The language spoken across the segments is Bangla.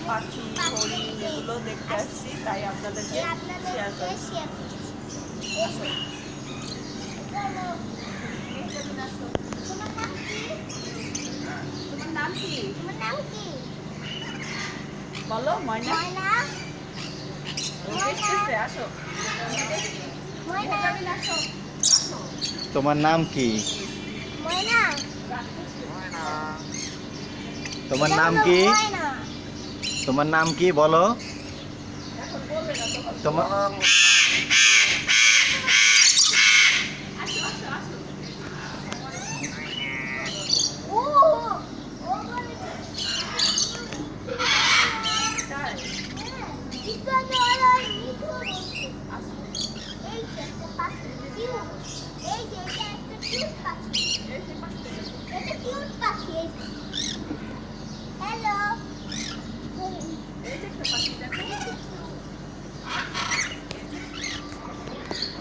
পাখি হরিণ এগুলো দেখতে আসছি, তাই আপনাদেরকে শেয়ার করছি। আসো। তোমার নাম কি? বলো। ময়না। দেখতেছে, আসো। আসো। তোমার নাম কি? তোমার নাম কি? তোমার নাম কি বলো? তোমার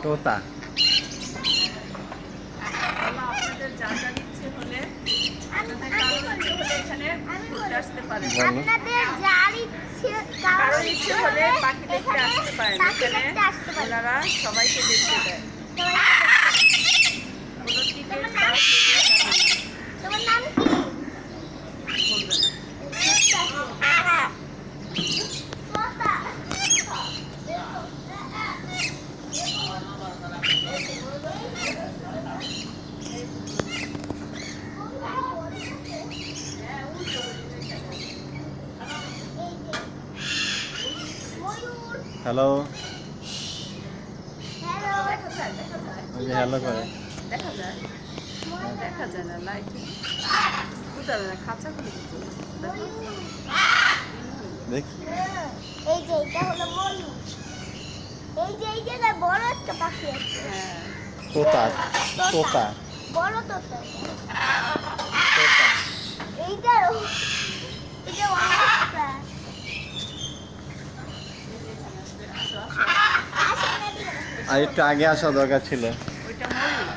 তোতা। আপনাদের যা যা ইচ্ছে হলে এখানে ঘুরতে আসতে পারেন। কারোর ইচ্ছে হলে পাখি দেখতে আসতে পারেন। এখানে ওনারা সবাইকে দেখতে দেয়। কোনো টিকিট তোমার নাম কি? হ্যালো। ওই যে হ্যালো করে। দেখা যায় না, লাইট বুঝা যায় না, খাঁচাগুলো দেখি। এই যে এটা হলো ময়ূর। এই যে বড় একটা পাখি আছে। হ্যাঁ, তোতা। তোতা। বড় তোতা। তোতা। এইটা অনেকটা। আর একটু আগে আসা দরকার ছিল। ওইটা ময়ূর।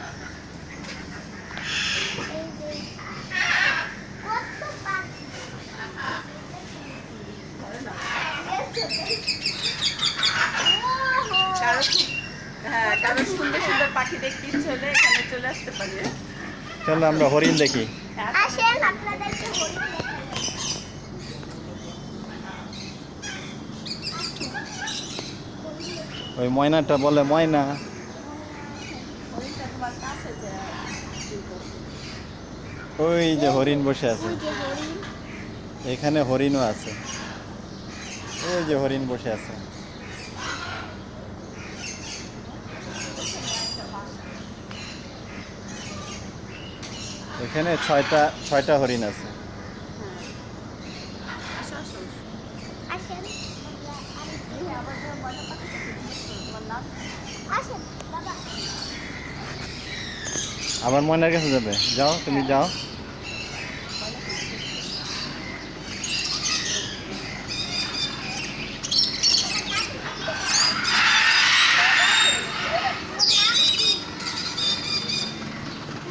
কারো সুন্দর সুন্দর পাখি দেখতে ইচ্ছে হলে এখানে চলে আসতে পারে। চলো আমরা হরিণ দেখি। আসেন আপনাদেরকে হরিণ দেখাই। ওই ময়নাটা বলে ময়না। হরিণটা তোমার কাছে যায়। ওই যে হরিণ বসে আছে। ওই যে হরিণ। এখানে হরিণও আছে। ওই যে হরিণ বসে আছে। এখানে ছয়টা হরিণ আছে। আসো আসো। আসেন। আসেন বাবা। আবার ময়নার কাছে যাবে? যাও, তুমি যাও।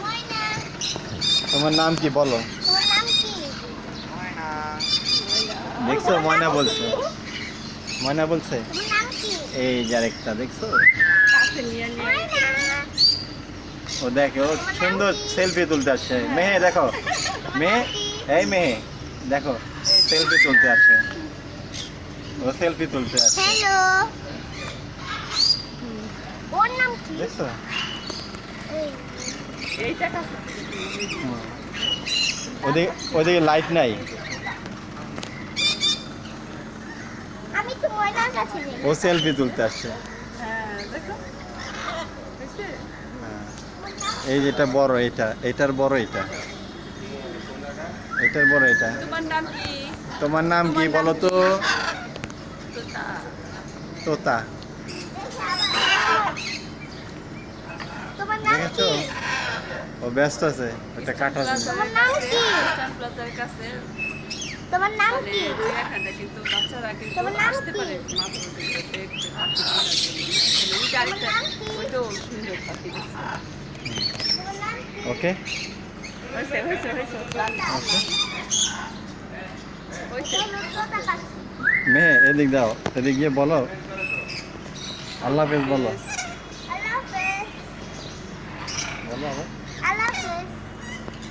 ময়না। তোমার নাম কি বলো? তোমার নাম কি? দেখছো ময়না বলছে। ময়না বলছে। তোমার নাম কি? এই যে আরেকটা দেখছো? কাছে নিয়ে নিয়ে ময়না। ও দেখো, ও সুন্দর সেলফি তুলতে আসছে। মেয়ে দেখো, মেয়ে, এই মেয়ে দেখো, সেলফি তুলতে আসছে। ও সেলফি তুলতে আসছে। হ্যালো। ওর নাম কি? দেখছো? এই। এইটা কাছে। হুম। ওদিকে লাইট নাই। আমি তো ময়নার কাছে যাই। ও সেলফি তুলতে আসছে। হ্যাঁ, দেখো হয়েছে? হ্যাঁ। এই যেটা বড়, এটার বড় এটা। এটার বড় এটা। তোমার নাম কি? তোমার নাম কি বলো তো? তোতা। তোতা। তোমার নাম দেখেছো? কি? ও ব্যস্ত আছে, ওটা কাটা আছে। তোমার নাম কি? ইস্টার্ন প্লাজার কাছে তোমার নাম মানে কি? চিড়িয়াখানা, কিন্তু বাচ্চারা কিন্তু তোমার নাম আসতে কি? পারে মাত্র দেখতে পাখি কেনার জন্য। ওই গাড়িটা ওইটাও সুন্দর পাখি দেখছে। তোমার নাম কি? ওকে। হয়েছে। ওকে। হয়েছে। এটা হলো তোতা পাখি। মেহে এদিক দাও, এদিক গিয়ে বলো আল্লাহ হাফেজ বলো, আল্লাহ হাফেজ। বলো আবার।